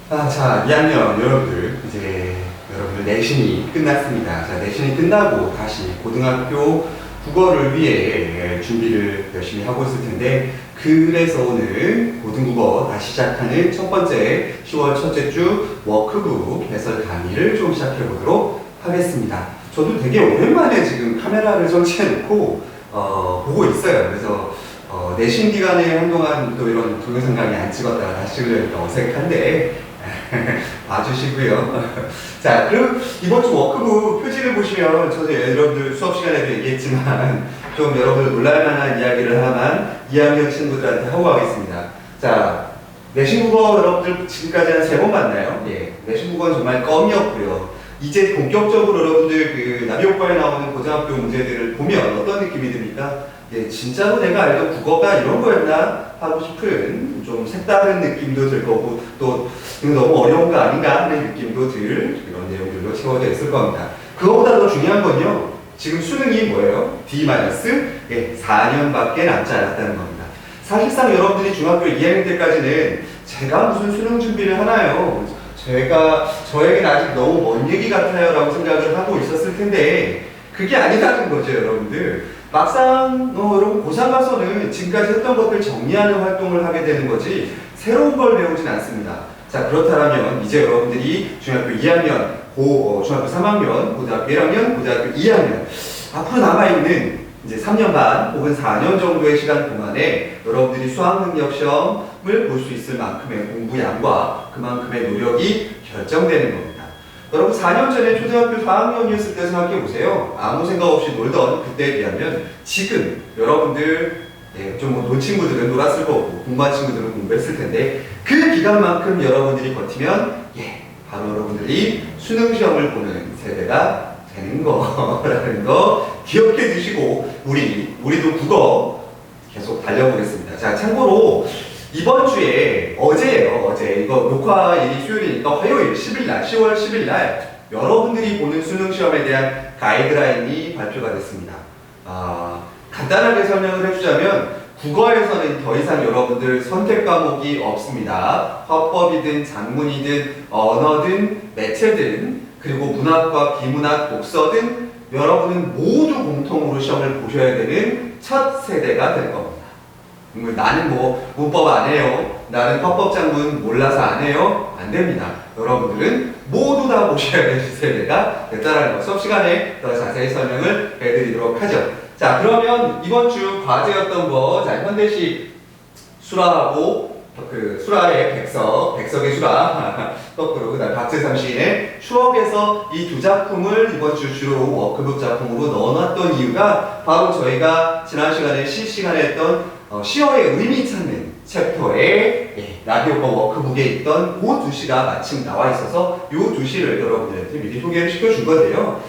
자, 2학년 여러분들, 이제 여러분들 내신이 끝났습니다. 자, 내신이 끝나고 다시 고등학교 국어를 위해 준비를 열심히 하고 있을 텐데, 그래서 오늘 고등국어 다시 시작하는 첫 번째 10월 첫째 주 워크북 해설 강의를 좀 시작해 보도록 하겠습니다. 저도 되게 오랜만에 지금 카메라를 설치해 놓고 보고 있어요. 그래서 내신 기간에 한동안 또 이런 동영상 강의 안 찍었다가 다시 찍으려니까 어색한데 봐주시고요. 자, 그럼 이번 주 워크북 표지를 보시면 저도 여러분들 수업 시간에도 얘기했지만 좀 여러분들 놀랄만한 이야기를 하나만 2학년 친구들한테 하고 가겠습니다. 자, 내신국어 여러분들 지금까지 한 3번 봤나요? 예, 내신국어는 정말 껌이었고요. 이제 본격적으로 여러분들 그 나비효과에 나오는 고등학교 문제들을 보면 어떤 느낌이 듭니까? 예, 진짜로 내가 알던 국어가 이런 거였나 하고 싶은 좀 색다른 느낌도 들 거고, 또 너무 어려운 거 아닌가 하는 느낌도 들 이런 내용들로 채워져 있을 겁니다. 그거보다 더 중요한 건요, 지금 수능이 뭐예요? D-4년밖에 남지 않았다는 겁니다. 사실상 여러분들이 중학교 2학년 때까지는 제가 무슨 수능 준비를 하나요? 저에겐 아직 너무 먼 얘기 같아요 라고 생각을 하고 있었을 텐데, 그게 아니라는 거죠, 여러분들. 막상 여러분 고3 가서는 지금까지 했던 것들 정리하는 활동을 하게 되는 거지 새로운 걸 배우진 않습니다. 자, 그렇다면 이제 여러분들이 중학교 2학년, 중학교 3학년, 고등학교 1학년, 고등학교 2학년 앞으로 남아있는 이제 3년 반 혹은 4년 정도의 시간 동안에 여러분들이 수학능력 시험을 볼 수 있을 만큼의 공부량과 그만큼의 노력이 결정되는 겁니다. 여러분 4년 전에 초등학교 4학년이었을 때 생각해 보세요. 아무 생각 없이 놀던 그때에 비하면 지금 여러분들 좀 논 친구들은 놀았을 거고 공부한 친구들은 공부했을 텐데, 그 기간만큼 여러분들이 버티면 바로 여러분들이 수능 시험을 보는 세대가 되는 거라는 거 기억해 두시고 우리도 국어 계속 달려보겠습니다. 자, 참고로 이번 주에 어제 이거 녹화일이 수요일이니까 화요일 10월 10일 날 여러분들이 보는 수능 시험에 대한 가이드라인이 발표가 됐습니다. 간단하게 설명을 해주자면 국어에서는 더 이상 여러분들 선택 과목이 없습니다. 화법이든 작문이든 언어든 매체든 그리고 문학과 비문학 독서 등 여러분은 모두 공통으로 시험을 보셔야 되는 첫 세대가 될 겁니다. 나는 뭐 문법 안 해요, 나는 화법 작문 몰라서 안 해요, 안 됩니다. 여러분들은 모두 다 보셔야 되는 세대가 됐다는 거 수업 시간에 더 자세히 설명을 해드리도록 하죠. 자, 그러면 이번 주 과제였던 거, 자, 현대식 수라하고 수라의 백석의 수라 거꾸로, 그 다음 박재삼 시인의 추억에서 이 두 작품을 이번 주 주로 워크북 작품으로 넣어놨던 이유가 바로 저희가 지난 시간에 실시간에 했던 시어의 의미 찾는 챕터에 라디오과 워크북에 있던 그 두 시가 마침 나와 있어서 이 두 시를 여러분들한테 미리 소개를 시켜준 건데요.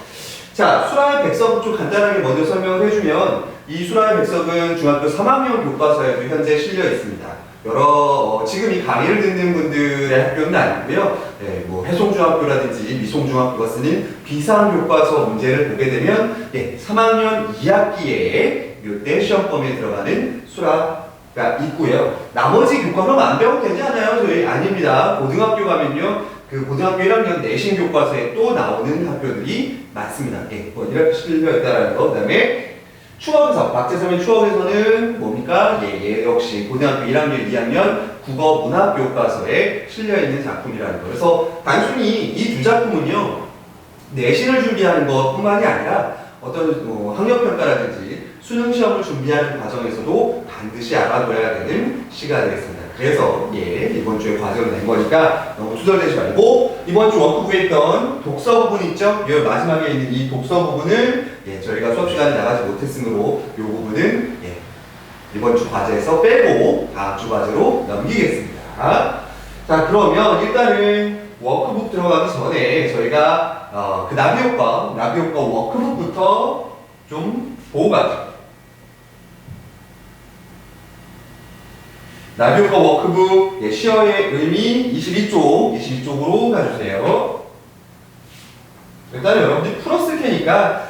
자, 수라의 백석 좀 간단하게 먼저 설명을 해주면, 이 수라의 백석은 중학교 3학년 교과서에도 현재 실려 있습니다. 지금 이 강의를 듣는 분들의 학교는 아니고요. 뭐 해송중학교라든지 미송중학교가 쓰는 비상교과서 문제를 보게 되면 3학년 2학기에 이때 시험범위에 들어가는 수라가 있고요. 나머지 교과서는 안 배워도 되지 않아요? 저희 아닙니다. 고등학교 가면요, 그 고등학교 1학년 내신 교과서에 또 나오는 학교들이 많습니다. 뭐 이렇게 실려 있다라는 거. 그 다음에 추억에서, 박재삼의 추억에서는 뭡니까? 역시 고등학교 1학년, 2학년 국어 문학 교과서에 실려있는 작품이라는 거. 그래서 단순히 이 두 작품은요, 내신을 준비하는 것 뿐만이 아니라 어떤 학력평가라든지 수능 시험을 준비하는 과정에서도 반드시 알아둬야 되는 시간이 되겠습니다. 그래서 이번 주에 과제로 낸 거니까 너무 투덜대지 말고, 이번 주 워크북에 있던 독서 부분 있죠? 이 마지막에 있는 이 독서 부분을 저희가 수업 시간에 나가지 못했으므로 이 부분은 이번 주 과제에서 빼고 다음 주 과제로 넘기겠습니다. 자, 그러면 일단은 워크북 들어가기 전에 저희가 그 나비효과 워크북부터 좀 보고 가죠. 나비효과 워크북 시어의 의미 22쪽으로 가주세요. 일단 여러분들이 풀었을 테니까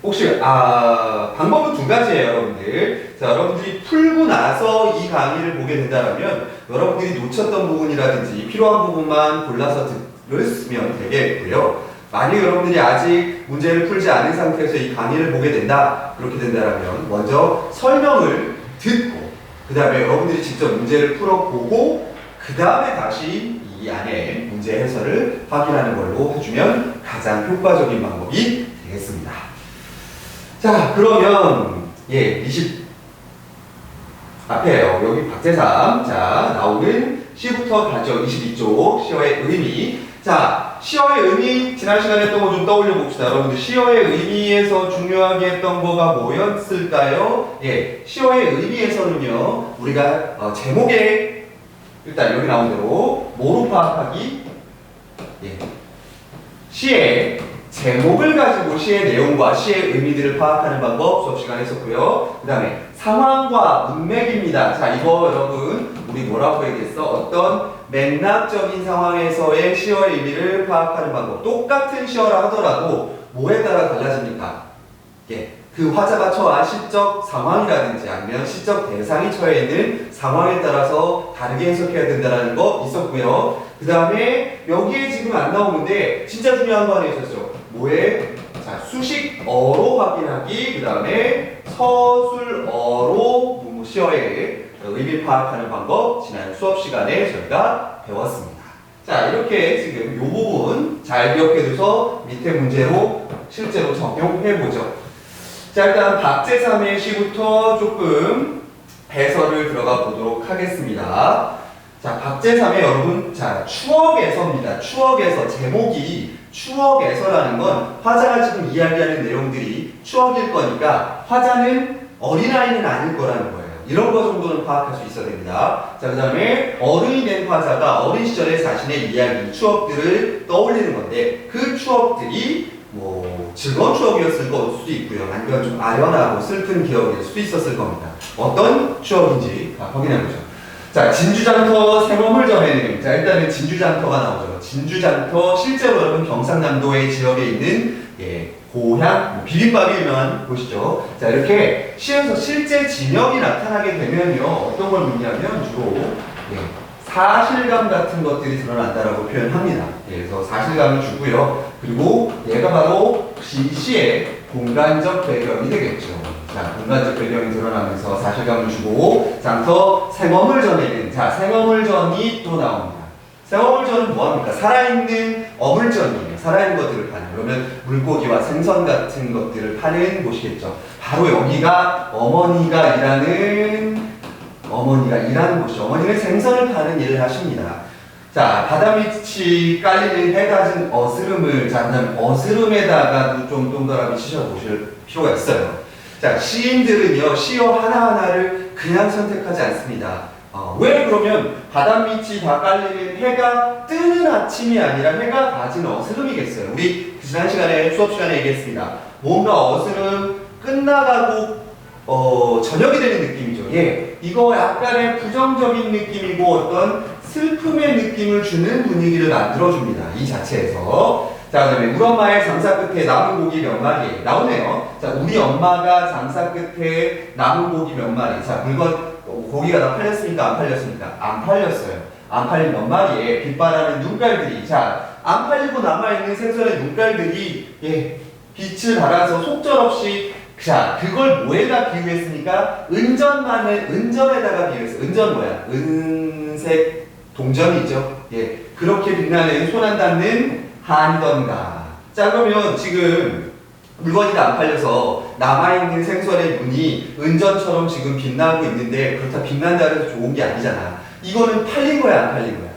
혹시 방법은 두 가지예요, 여러분들. 자, 여러분들이 풀고 나서 이 강의를 보게 된다면 여러분들이 놓쳤던 부분이라든지 필요한 부분만 골라서 들으시면 되겠고요. 만약 여러분들이 아직 문제를 풀지 않은 상태에서 이 강의를 보게 된다, 그렇게 된다면 먼저 설명을 듣고 그 다음에 여러분들이 직접 문제를 풀어보고 그 다음에 다시 이 안에 문제 해설을 확인하는 걸로 해주면 가장 효과적인 방법이 되겠습니다. 자, 그러면 20 앞에요. 여기 박제3. 자, 나오는 C부터 가죠. 22쪽 시어의 의미. 자, 시어의 의미 지난 시간에 했던 거 좀 떠올려 봅시다. 여러분들 시어의 의미에서 중요하게 했던 거가 뭐였을까요? 시어의 의미에서는요, 우리가 제목에 일단 여기 나온 대로 뭐로 파악하기? 시의 제목을 가지고 시의 내용과 시의 의미들을 파악하는 방법 수업 시간에 했었고요. 그 다음에 상황과 문맥입니다. 자, 이거 여러분 우리 뭐라고 얘기했어? 어떤 맥락적인 상황에서의 시어의 의미를 파악하는 방법. 똑같은 시어라 하더라도 뭐에 따라 달라집니까? 그 화자가 처한 시적 상황이라든지 아니면 시적 대상이 처해 있는 상황에 따라서 다르게 해석해야 된다는 거 있었고요. 그 다음에 여기에 지금 안 나오는데 진짜 중요한 거 하나 있었죠. 뭐에? 자, 수식어로 확인하기, 그 다음에 서술어로 시어의 의미 파악하는 방법 지난 수업 시간에 저희가 배웠습니다. 자, 이렇게 지금 이 부분 잘 기억해둬서 밑에 문제로 실제로 적용해보죠. 자, 일단 박제3의 시부터 조금 해설을 들어가 보도록 하겠습니다. 자, 박제3의 여러분, 자, 추억에서입니다. 추억에서, 제목이 추억에서라는 건 화자가 지금 이야기하는 내용들이 추억일 거니까 화자는 어린아이는 아닐 거라는 거예요. 이런 거 정도는 파악할 수 있어야 됩니다. 자, 그 다음에 어른이 된 화자가 어린 시절의 자신의 이야기, 추억들을 떠올리는 건데 그 추억들이 뭐 즐거운 추억이었을 수도 있고요. 아니면 좀 아련하고 슬픈 기억일 수도 있었을 겁니다. 어떤 추억인지 확인해보죠. 자, 진주장터 생어물 전에는, 자, 일단은 진주장터가 나오죠. 진주장터, 실제로 여러분 경상남도의 지역에 있는 고향, 비빔밥이 유명한 곳이죠. 자, 이렇게 시에서 실제 진역이 나타나게 되면요, 어떤 걸 묻냐면 주로 사실감 같은 것들이 드러난다라고 표현합니다. 그래서 사실감을 주고요. 그리고 얘가 바로 시의 공간적 배경이 되겠죠. 자, 공간적 배경이 드러나면서 사실감을 주고, 장터 생어물전에는, 자, 생어물전이 또 나옵니다. 생어물전은 뭐합니까? 살아있는 어물전이에요. 살아있는 것들을 파는. 그러면 물고기와 생선 같은 것들을 파는 곳이겠죠. 바로 여기가 어머니가 일하는 곳이죠. 어머니는 생선을 파는 일을 하십니다. 자, 바다 밑이 깔리는 해가진 어스름을, 자, 그다음 어스름에다가도 좀 동그라미 치셔보실 필요가 있어요. 자, 시인들은요, 시어 하나하나를 그냥 선택하지 않습니다. 왜 그러면 바다 밑이 다 깔리는 해가 뜨는 아침이 아니라 해가 가진 어스름이겠어요? 우리 지난 시간에, 수업 시간에 얘기했습니다. 뭔가 어스름 끝나가고 저녁이 되는 느낌이죠. 이거 약간의 부정적인 느낌이고 어떤 슬픔의 느낌을 주는 분위기를 만들어줍니다. 이 자체에서. 자, 그 다음에 우리 엄마의 장사 끝에 남은 고기 몇 마리 나오네요. 자, 우리 엄마가 장사 끝에 남은 고기 몇 마리. 자, 고기가 다 팔렸습니까? 안 팔렸습니까? 안 팔렸어요. 안 팔린 몇 마리에 빛바라는 눈깔들이. 자, 안 팔리고 남아있는 생선의 눈깔들이 빛을 발하서 속절없이, 자, 그걸 뭐에다 비유했습니까? 은전에다가 비유했어요. 은전 뭐야? 은색 동전이죠. 그렇게 빛나는 손 안 닿는 한이던가. 자, 그러면 지금 물건이 다 안 팔려서 남아있는 생선의 눈이 은전처럼 지금 빛나고 있는데 그렇다 빛난다 해서 좋은 게 아니잖아. 이거는 팔린 거야, 안 팔린 거야?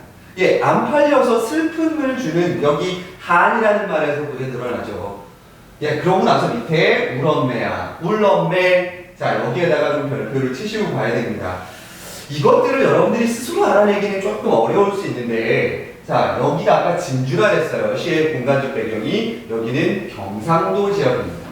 안 팔려서 슬픔을 주는, 여기 한이라는 말에서 그게 드러나죠. 그러고 나서 밑에 울엄매야, 울엄매. 자, 여기에다가 좀 별표를 치시고 봐야 됩니다. 이것들을 여러분들이 스스로 알아내기는 조금 어려울 수 있는데, 자, 여기가 아까 진주라 했어요. 시의 공간적 배경이. 여기는 경상도 지역입니다.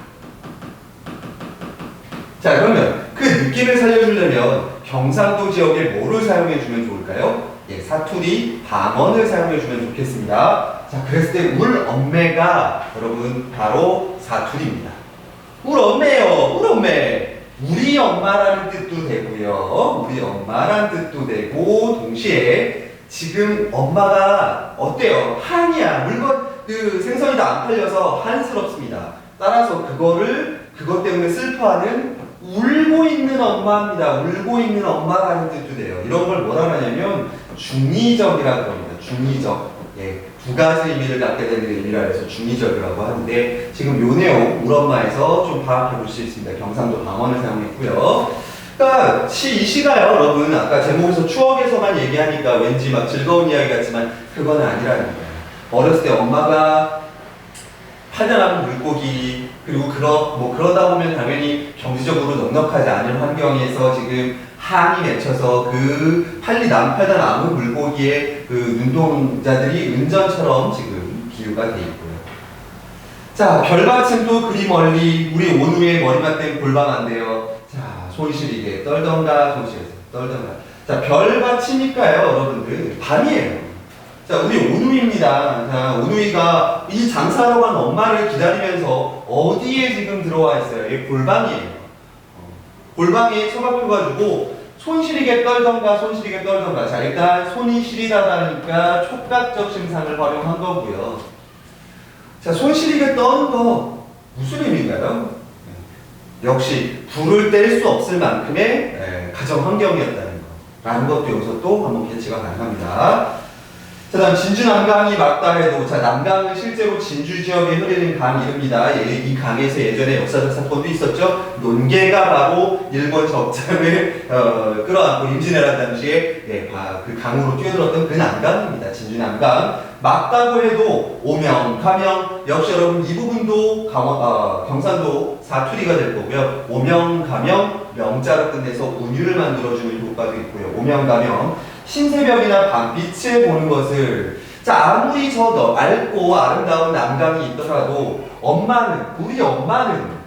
자, 그러면 그 느낌을 살려주려면 경상도 지역에 뭐를 사용해주면 좋을까요? 사투리, 방언을 사용해주면 좋겠습니다. 자, 그랬을 때 울엄매가 여러분 바로 사투리입니다. 울 엄매요. 울 엄매. 우리 엄마라는 뜻도 되고요. 우리 엄마라는 뜻도 되고 동시에 지금 엄마가 어때요? 한이야. 물건 그 생선이 다 안 팔려서 한스럽습니다. 따라서 그것 때문에 슬퍼하는 울고 있는 엄마입니다. 울고 있는 엄마라는 뜻도 돼요. 이런 걸 뭐라 하냐면 중의적이라고 합니다. 중의적. 예, 두 가지 의미를 갖게 되는 의미라 해서 중의적이라고 하는데 지금 요 내용 울엄마에서 좀 파악해 볼 수 있습니다. 경상도 방언을 사용했고요. 그러니까 이 시가요, 여러분 아까 제목에서 추억에서만 얘기하니까 왠지 막 즐거운 이야기 같지만 그건 아니라는 거예요. 어렸을 때 엄마가 팔다 남은 물고기 그리고 그러다 보면 당연히 경제적으로 넉넉하지 않은 환경에서 지금 한이 맺혀서 그 팔다 남은 물고기의 그 눈동자들이 은전처럼 지금 비유가 돼 있고요. 자, 별받침도 그리 멀리 우리 온우의 머리맡엔 골방한데요. 자, 손시리게 떨던가 손시리게 떨던가. 자, 별받침일까요, 여러분들? 밤이에요. 자, 우리 온우입니다. 자, 온우이가 이 장사하러 간 엄마를 기다리면서 어디에 지금 들어와 있어요? 이 골방이에요. 골방에 처박혀가지고 손시리게 떨던가 손시리게 떨던가. 자, 일단 손이 시리다니까 촉각적 심상을 활용한 거고요. 자, 손시리게 떠는 거 무슨 의미인가요? 역시 불을 뗄 수 없을 만큼의 가정 환경이었다는 거. 라는 것도 여기서 또 한번 캐치가 가능합니다. 자, 다음 진주 남강이 맞다 해도, 자, 남강은 실제로 진주 지역에 흐르는 강이릅니다. 이 강에서 예전에 역사적 사건도 있었죠. 논개가 바로 일본 적장을 끌어안고 임진왜란 당시에 그 강으로 뛰어들었던 그 남강입니다. 진주 남강. 맞다고 해도 오명, 가명, 역시 여러분 이 부분도 경상도 사투리가 될 거고요. 오명, 가명, 명자로 끝내서 운유를 만들어주는 효과도 있고요. 오명, 가명. 신새벽이나 밤빛을 보는 것을, 자, 아무리 저 맑고 아름다운 남강이 있더라도 우리 엄마는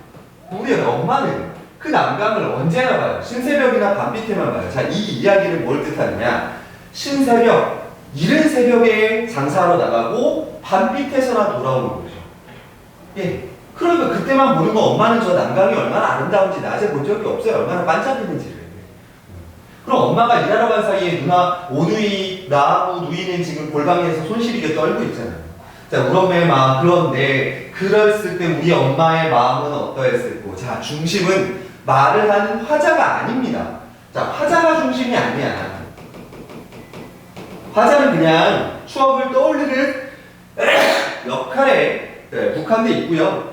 그 남강을 언제나 봐요. 신새벽이나 밤빛에만 봐요. 자, 이 이야기를 뭘 뜻하느냐? 신새벽, 이른 새벽에 장사하러 나가고 밤빛에서나 돌아오는 거죠. 예. 그러니까 그때만 보는 거 엄마는 저 남강이 얼마나 아름다운지 낮에 본 적이 없어요. 얼마나 반짝이는지를. 그럼 엄마가 일하러 간 사이에 누나 오누이, 나하고 누이는 지금 골방에서 손시리게 떨고 있잖아요. 자, 우리 엄마의 마음. 그런데 그랬을 때 우리 엄마의 마음은 어떠했을까? 자, 중심은 말을 하는 화자가 아닙니다. 자, 화자가 중심이 아니야. 화자는 그냥 추억을 떠올리는 역할에 국한돼 있고요.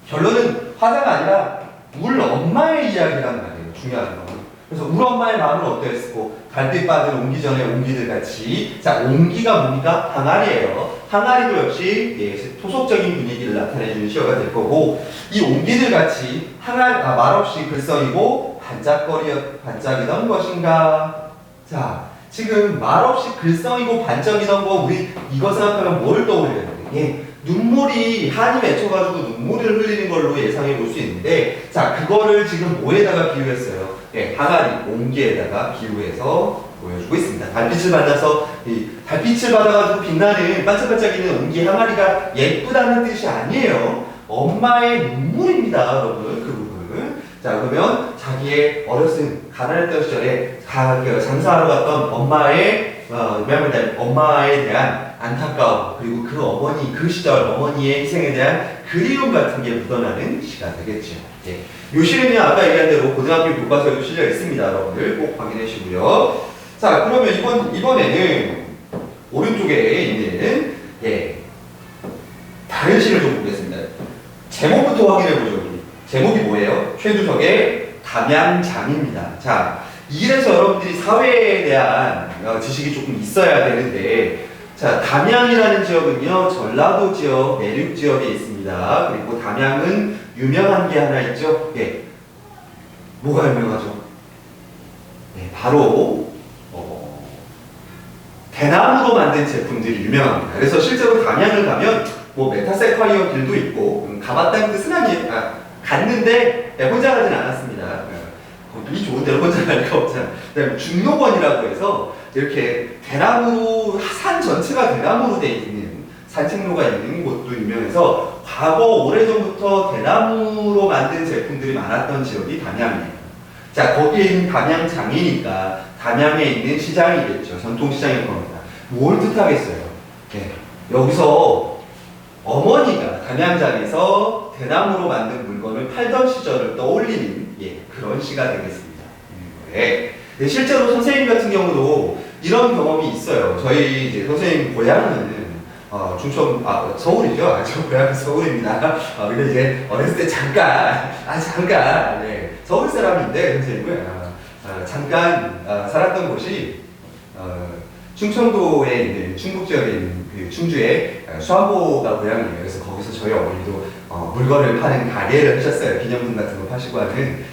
결론은 화자가 아니라 우리 엄마의 이야기란 말이에요. 중요한 건. 그래서 우리 엄마의 마음은 어떠했고, 달빛바들 옹기 전에 옹기들 같이. 자, 옹기가 뭡니까? 항아리예요. 항아리도 역시 토속적인 분위기를 나타내주는 시어가 될 거고, 이 옹기들 같이 말없이 글썽이고 반짝이던 것인가? 자, 지금 말없이 글썽이고 반짝이던 거, 우리 이거 생각하면 뭘 떠올려야 돼? 눈물이 한이 맺혀가지고 눈물을 흘리는 걸로 예상해 볼 수 있는데, 자, 그거를 지금 뭐에다가 비유했어요? 항아리, 옹기에다가 비유해서 보여주고 있습니다. 달빛을 받아서, 달빛을 받아가지고 빛나는 반짝반짝이는 옹기 항아리가 예쁘다는 뜻이 아니에요. 엄마의 눈물입니다, 여러분. 그 부분. 자, 그러면 자기의 어렸을 가난했던 시절에 장사하러 갔던 엄마에 대한 안타까움, 그리고 그 시절 어머니의 희생에 대한 그리움 같은 게 묻어나는 시가 되겠죠. 요 시는요, 아까 얘기한 대로 고등학교 교과서에도 실려 있습니다. 여러분들 꼭 확인해 주시고요. 자, 그러면 이번에는 오른쪽에 있는, 다른 시를 좀 보겠습니다. 제목부터 확인해 보죠. 제목이 뭐예요? 최두석의 담양장입니다. 자, 이래서 여러분들이 사회에 대한 지식이 조금 있어야 되는데, 자, 담양이라는 지역은요, 전라도 지역, 내륙 지역에 있습니다. 그리고 담양은 유명한 게 하나 있죠. 뭐가 유명하죠? 바로 대나무로 만든 제품들이 유명합니다. 그래서 실제로 담양을 가면 메타세콰이어 길도 있고, 가봤다는 뜻은 갔는데 혼자 가진 않았습니다. 이 좋은 데로 혼자 갈 거 없잖아. 그다음에 중록원이라고 해서 이렇게 대나무, 산 전체가 대나무로 되어 있는 산책로가 있는 곳도 유명해서 과거 오래전부터 대나무로 만든 제품들이 많았던 지역이 담양이에요. 자, 거기에 있는 담양장이니까 담양에 있는 시장이겠죠. 전통시장일 겁니다. 뭘 뜻하겠어요? 네. 여기서 어머니가 담양장에서 대나무로 만든 물건을 팔던 시절을 떠올리는 그런 시가 되겠습니다. 네. 네, 실제로 선생님 같은 경우도 이런 경험이 있어요. 저희 이제 선생님 고향은 충청, 서울이죠. 저 고향은 서울입니다. 근데 이제 어렸을 때 잠깐, 네, 서울 사람인데 선생님은 잠깐 살았던 곳이 충청도에 있는 충북 지역에 있는 그 충주의 수안보가 고향이에요. 그래서 거기서 저희 어머니도 물건을 파는 가게를 하셨어요. 기념품 같은 거 파시고 하는.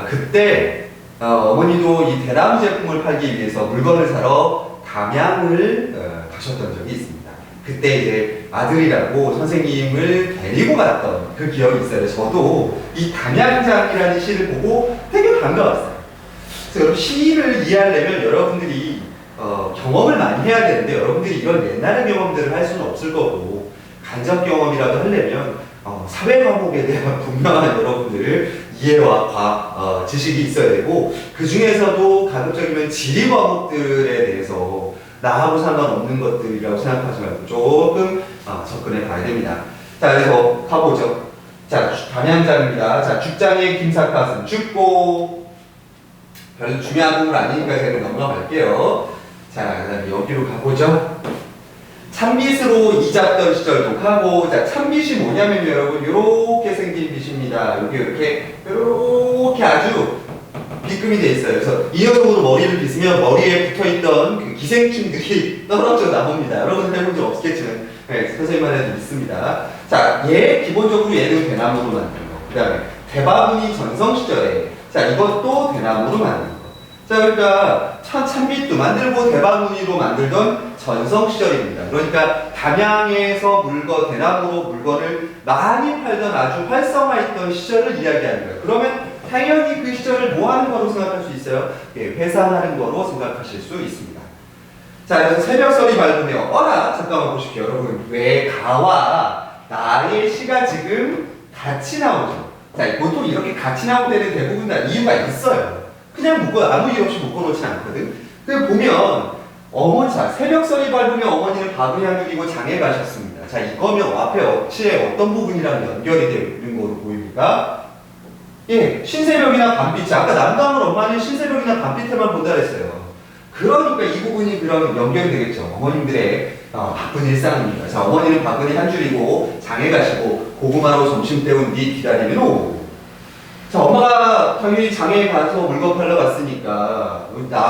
그때 어머니도 이 대나무 제품을 팔기 위해서 물건을 사러 담양을 가셨던 적이 있습니다. 그때 이제 아들이라고 선생님을 데리고 갔던 그 기억이 있어요. 저도 이 담양장이라는 시를 보고 되게 반가웠어요. 그래서 여러분, 시를 이해하려면 여러분들이 경험을 많이 해야 되는데, 여러분들이 이런 옛날의 경험들을 할 수는 없을 거고, 간접 경험이라도 하려면 사회 과목에 대한 분명한 여러분들 이해와 지식이 있어야 되고, 그 중에서도 가급적이면 지리 과목들에 대해서 나하고 상관없는 것들이라고 생각하지 말고 조금 접근해 봐야 됩니다. 자, 그래서 가보죠. 자, 담양장입니다. 자, 죽장의 김삿갓은 죽고, 별로 중요한 부분 아니니까 제가 넘어갈게요. 자, 그 다음에 여기로 가보죠. 참빗으로 이잡던 시절도 하고, 자, 참빗이 뭐냐면 여러분, 요렇게 생긴 빛입니다. 이렇게 아주 빗금이 돼 있어요. 그래서 이어적으로 머리를 빗으면 머리에 붙어있던 그 기생충들이 떨어져 나옵니다. 여러분 해본 적 없겠지만, 네, 선생님만 해도 있습니다. 자, 기본적으로 얘는 대나무로 만든 거. 그 다음에 대바구니 전성시절에, 자, 이것도 대나무로 만든 거. 자, 그러니까 참빗도 만들고 대바구니로 만들던 전성시절입니다. 그러니까 담양에서 대나무로 물건을 많이 팔던 아주 활성화했던 시절을 이야기하는 거예요. 그러면 당연히 그 시절을 뭐 하는 거로 생각할 수 있어요? 회상하는 거로 생각하실 수 있습니다. 자, 그래서 새벽설이 밝으며, 잠깐만 보십시오. 여러분, 왜 가와 나의 시가 지금 같이 나오죠? 자, 보통 이렇게 같이 나오게 되는 대부분 다 이유가 있어요. 그냥 아무 이유 없이 묶어놓진 않거든. 근데 보면, 새벽설이 밝으며 어머니는 밥을 향유리고 장에 가셨습니다. 자, 이거면 앞에 어치의 어떤 부분이랑 연결이 되어 있는 거로 보입니까? 신새벽이나 밤빛. 아까 남강을 엄마는 신새벽이나 밤빛에만 본다 그랬어요. 그러니까 이 부분이 그럼 연결이 되겠죠. 어머님들의 바쁜 일상입니다. 자, 어머니는 바구니 한 줄이고 장에 가시고 고구마로 점심 때운 뒤 기다리면 오고. 자, 엄마가 당연히 장에 가서 물건 팔러 갔으니까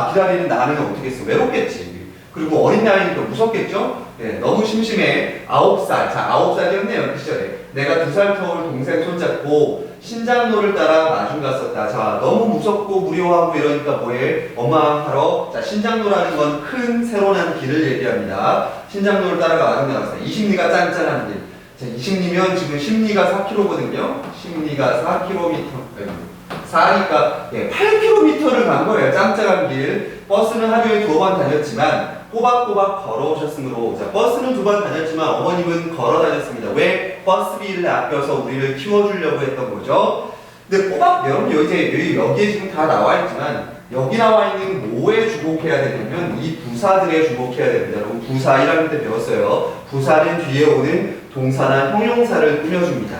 기다리는 나는 어떻게 했어? 외롭겠지. 그리고 어린 나이니까 무섭겠죠? 너무 심심해. 9살. 자, 9살이었네요. 그 시절에. 내가 2살 터울 동생 손잡고 신장로를 따라 마중 갔었다. 자, 너무 무섭고 무료하고 이러니까 뭐해? 엄마 하러. 자, 신장로라는 건 큰 새로 난 길을 얘기합니다. 신장로를 따라가 마중 나갔어요. 20리가 짠짠한 길. 자, 20리면 지금 10리가 4km거든요. 10리가 4km. 4니까 8km를 간 거예요. 짱짱한 길. 버스는 하루에 2번 다녔지만 꼬박꼬박 걸어오셨으므로, 자, 버스는 2번 다녔지만 어머님은 걸어 다녔습니다. 왜? 버스비를 아껴서 우리를 키워주려고 했던 거죠. 근데 여러분 여기에 지금 다 나와 있지만 여기 나와 있는 뭐에 주목해야 되냐면 이 부사들에 주목해야 됩니다. 여러분 부사 1학년 때 배웠어요. 부사는 뒤에 오는 동사나 형용사를 꾸며줍니다.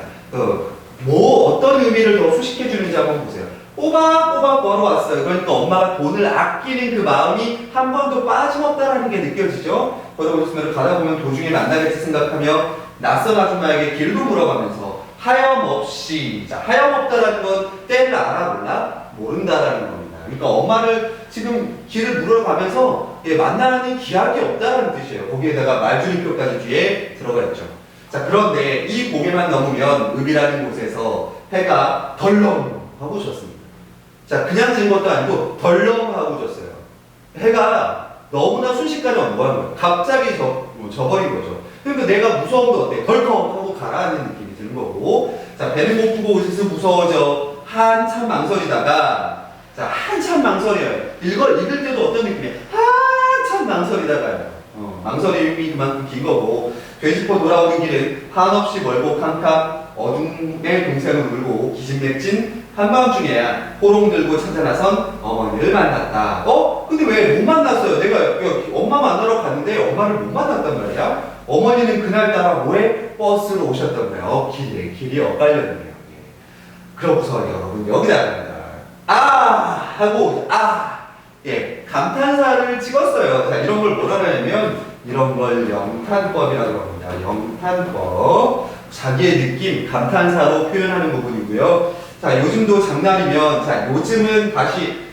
어떤 의미를 더 수식해 주는지 한번 보세요. 꼬박꼬박 벌어왔어요. 그러니까 엄마가 돈을 아끼는 그 마음이 한 번도 빠짐없다라는 게 느껴지죠? 걸어보시면 가다 보면 도중에 만나겠지 생각하며 낯선 아줌마에게 길도 물어가면서 하염없이, 자, 하염없다라는 건 때를 알아 몰라? 모른다라는 겁니다. 그러니까 엄마를 지금 길을 물어가면서 만나는 기약이 없다라는 뜻이에요. 거기에다가 말줄임표까지 뒤에 들어가 있죠. 자, 그런데 이 고개만 넘으면 읍이라는 곳에서 해가 덜렁 하고 졌습니다. 자, 그냥 진 것도 아니고 덜렁 하고 졌어요. 해가 너무나 순식간에 언거한 거예요. 갑자기 져버린 거죠. 그러니까 내가 무서운데 어때? 덜컹 하고 가라앉는 느낌이 드는 거고, 자, 배는 고프고 으스스 무서워져 한참 망설이다가, 자, 한참 망설여요. 읽을 때도 어떤 느낌이에요? 한참 망설이다가요. 망설임이 그만큼 긴 거고 되짚어 돌아오는 길은 한없이 멀고 캄캄 어둠의 동생을 울고 기진맥진 한밤중에야 호롱 들고 찾아 나선 어머니를 만났다. 근데 왜 못 만났어요? 내가 엄마 만나러 갔는데 엄마를 못 만났단 말이야? 어머니는 그날따라 뭐에 버스로 오셨던 거예요. 길이 엇갈렸네요. 그러고서 여러분 여기다 하고 감탄사를 찍었어요. 자, 이런 걸 뭐라 하냐면 이런 걸 영탄법이라고 합니다. 영탄법. 자기의 느낌, 감탄사로 표현하는 부분이고요. 자, 요즘도 장난이면 자, 요즘은 다시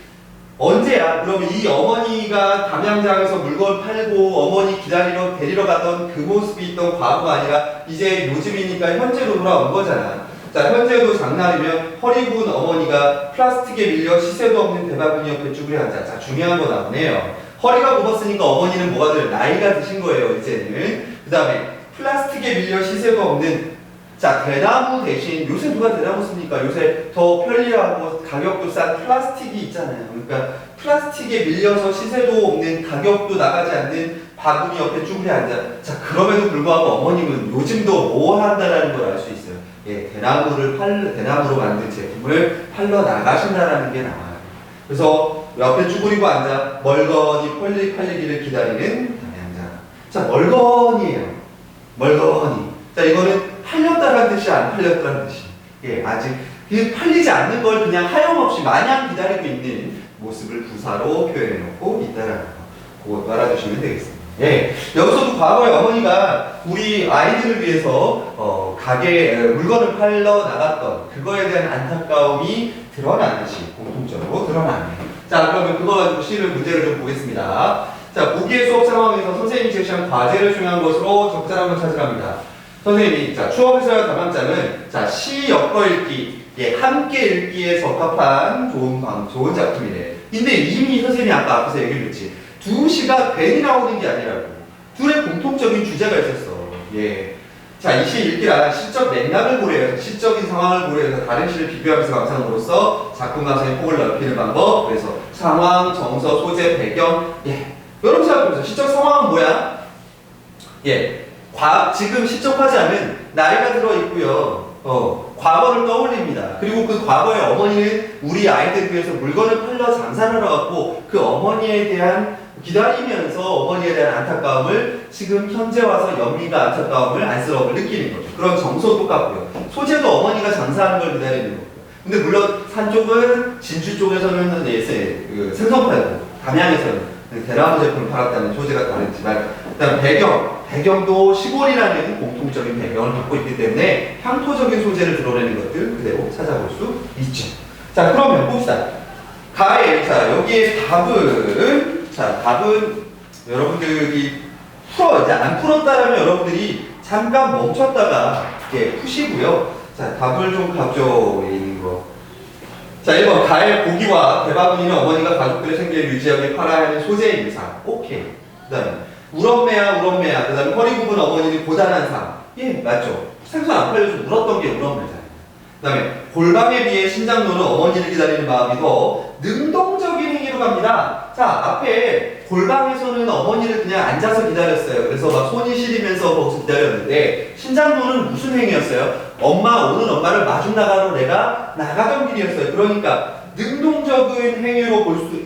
언제야? 그러면 이 어머니가 담양장에서 물건 팔고 어머니 데리러 가던 그 모습이 있던 과거가 아니라 이제 요즘이니까 현재로 돌아온 거잖아. 자, 현재도 장난이면 허리 군 어머니가 플라스틱에 밀려 시세도 없는 대바구니 옆에 쭈그려 앉아. 자, 중요한 거 나오네요. 허리가 굽었으니까 어머니는 뭐가 될 나이가 드신 거예요, 이제는. 그 다음에 플라스틱에 밀려 시세도 없는 자, 대나무 대신 요새 누가 대나무 씁니까? 요새 더 편리하고 가격도 싼 플라스틱이 있잖아요. 그러니까 플라스틱에 밀려서 시세도 없는 가격도 나가지 않는 바구니 옆에 쭈그려 앉아. 자, 그럼에도 불구하고 어머님은 요즘도 뭐 한다라는 걸 알 수 있어요. 대나무로 만든 제품을 팔러 나가신다라는 게 나와요. 그래서 옆에 쭈그리고 앉아 멀거니 팔리기를 기다리는 담양장. 자, 멀거니예요. 멀거니. 자, 이거는 팔렸다라는 뜻이 안 팔렸다는 뜻이. 아직 팔리지 않는 걸 그냥 하염없이 마냥 기다리고 있는 모습을 부사로 표현해놓고 있다라는 거. 그것도 알아두시면 되겠습니다. 여기서도 과거에 어머니가 우리 아이들을 위해서 가게에 물건을 팔러 나갔던 그거에 대한 안타까움이 드러나듯이 공통적으로 드러나네요. 자, 그러면 그거 가지고 시를 문제를 좀 보겠습니다. 자, 보기의 수업 상황에서 선생님이 제시한 과제를 수행한 것으로 적절한 걸 찾으랍니다. 선생님이 자, 추억에서의 담양장은 자, 시 엮어 읽기, 함께 읽기에 적합한 좋은 작품이래. 근데 이미 선생님이 아까 앞에서 얘기를 했지. 두 시가 괜히 나오는 게 아니라고. 둘의 공통적인 주제가 있었어. 자, 이 시 읽기란 시적 맥락을 고려해서 시적인 상황을 고려해서 다른 시를 비교하면서 감상함으로써 작품 감상의 폭을 넓히는 방법. 그래서 상황, 정서, 소재, 배경. 여러분 생각해보세요. 시적 상황은 뭐야? 지금 시적하지 않은 나이가 들어 있고요. 과거를 떠올립니다. 그리고 그 과거의 어머니는 우리 아이들 위해서 물건을 팔러 장사를 하고 그 어머니에 대한 기다리면서 어머니에 대한 안타까움을 지금 현재 와서 연민과 안타까움을 안쓰러움을 느끼는 거죠. 그런 정서도 똑같고요. 소재도 어머니가 장사하는 걸 기다리는 거고요. 근데 물론 산 쪽은 진주 쪽에서는 생선 팔고 담양에서는 대나무 제품을 팔았다는 소재가 다르지만 그다음 배경도 시골이라는 공통적인 배경을 갖고 있기 때문에 향토적인 소재를 드러내는 것들 그대로 찾아볼 수 있죠. 자, 그러면 봅시다. 자, 여기에 답은 여러분들이 이제 안 풀었다라면 여러분들이 잠깐 멈췄다가 푸시고요. 자, 답을 좀 가져오는 거. 자, 1번 가의 고기와 대바구니는 어머니가 가족들의 생계를 유지하기 팔아야 하는 소재의 유상. 오케이. 그 다음에 울엄매야. 그 다음에 허리 굽은 어머니는 고단한 삶. 맞죠. 생선 안 팔려서 울었던 게 울엄매잖아요. 그 다음에 골방에 비해 신장로는 어머니를 기다리는 마음이 더 능동적인 행위로 갑니다. 자, 앞에 골방에서는 어머니를 그냥 앉아서 기다렸어요. 그래서 막 손이 시리면서 거기서 기다렸는데 신장로는 무슨 행위였어요? 오는 엄마를 마중 나가러 내가 나가던 길이었어요. 그러니까 능동적인 행위로 볼 수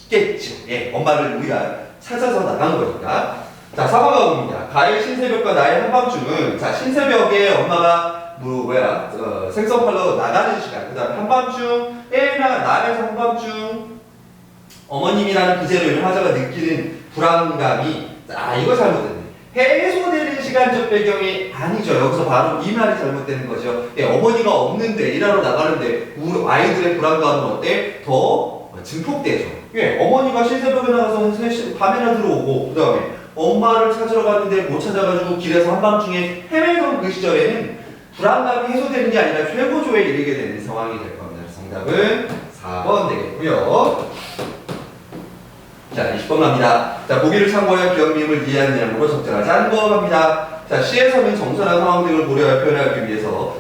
있겠죠. 엄마를 우리가 찾아서 나간 거니까. 자, 4번 가봅니다. 가의 신새벽과 나의 한밤중은 자, 신새벽에 엄마가 생선 팔러 나가는 시간. 그 다음 한밤중, 날에서 한밤중 어머님이라는 부재로 화자가 느끼는 불안감이 이거 잘못됐네. 해소되는 시간적 배경이 아니죠. 여기서 바로 이 말이 잘못되는 거죠. 어머니가 없는데 일하러 나가는데 우리 아이들의 불안감은 어때? 더 증폭되죠. 어머니가 신새벽에 나가서 밤에나 들어오고 그 다음에 엄마를 찾으러 갔는데 못 찾아가지고 길에서 한밤중에 헤매던 그 시절에는 불안감이 해소되는 게 아니라 최고조에 이르게 되는 상황이 될 겁니다. 정답은 4번 되겠고요. 자, 20번 갑니다. 자, 보기를 참고하여 기억미음을 이해하는 내용으로 적절하지 않은 거 갑니다. 자, 시에서는 정서나 상황 등을 고려하여 표현하기 위해서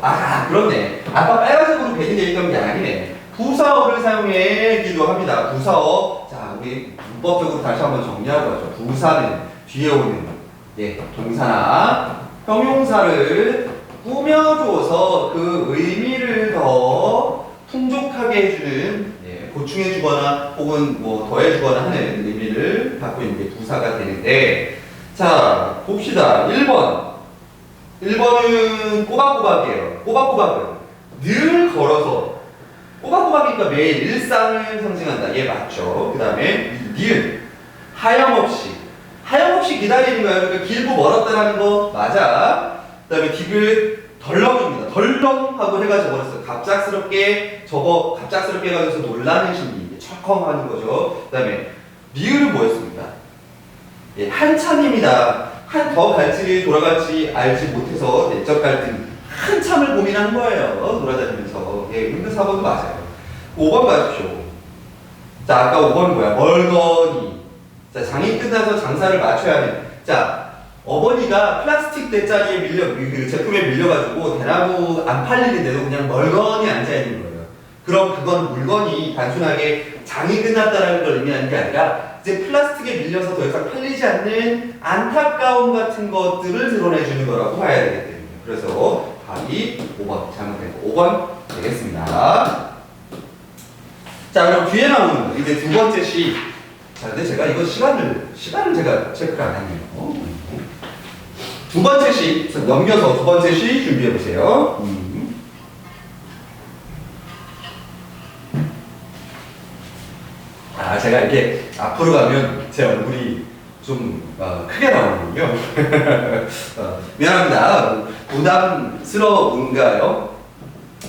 그렇네. 아까 빨간색으로 배경되어 있던 게 아니네. 부사어를 사용하기도 합니다. 부사어. 자, 우리 문법적으로 다시 한번 정리하고 하죠. 부사는 뒤에 오는 동사나 형용사를 꾸며줘서 그 의미를 더 풍족하게 해주는 보충해주거나 혹은 뭐 더해주거나 하는 의미를 갖고 있는 게 부사가 되는데, 자 봅시다. 1번은 꼬박꼬박이에요. 꼬박꼬박은 늘 걸어서, 꼬박꼬박이니까 매일 일상을 상징한다. 얘 맞죠? 그 다음에 니은 하염없이 기다리는 거예요. 그러니까 길고 멀었다라는 거 맞아. 그 다음에 디귿 덜렁입니다. 덜렁하고 해가 져버렸어요. 갑작스럽게 해가지고 놀라는 심리, 철컹하는 거죠. 그 다음에 미을은 뭐였습니까? 한참입니다. 더 갈지 돌아갈지 알지 못해서 내적 갈등, 한참을 고민한 거예요. 돌아다니면서. 근데 4번도 맞아요. 5번 봐주십시오. 자, 아까 5번은 뭐야? 멀거니. 자, 장이 끝나서 장사를 맞춰야 하는. 자, 어머니가 플라스틱 대짜리에 그 제품에 밀려가지고 대나무 안 팔리는데도 그냥 멀거니 앉아있는 거예요. 그럼 그건 물건이 단순하게 장이 끝났다는 걸 의미하는 게 아니라 이제 플라스틱에 밀려서 더 이상 팔리지 않는 안타까움 같은 것들을 드러내주는 거라고 봐야 되겠거든요. 그래서 답이 5번, 잘못된 거 5번 되겠습니다. 자, 그럼 뒤에 나오는 거, 이제 두 번째 시. 자, 근데 제가 이거 시간을 제가 체크를 안 했네요. 두 번째 시, 넘겨서 두 번째 시 준비해 보세요. 제가 이렇게 앞으로 가면 제 얼굴이 좀 크게 나오는군요. 미안합니다. 부담스러운가요?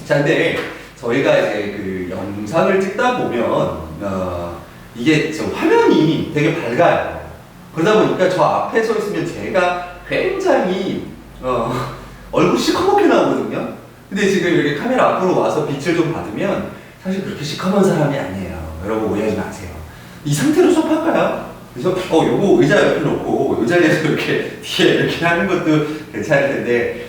자, 근데 저희가 이제 그 영상을 찍다 보면 이게 저 화면이 되게 밝아요. 그러다 보니까 저 앞에 서 있으면 제가 굉장히 얼굴 시커멓게 나오거든요. 근데 지금 이렇게 카메라 앞으로 와서 빛을 좀 받으면 사실 그렇게 시커먼 사람이 아니에요. 여러분 오해하지 마세요. 이 상태로 수업할까요? 그래서 요거 의자 옆에 놓고 이 자리에서 이렇게 뒤에 이렇게 하는 것도 괜찮을 텐데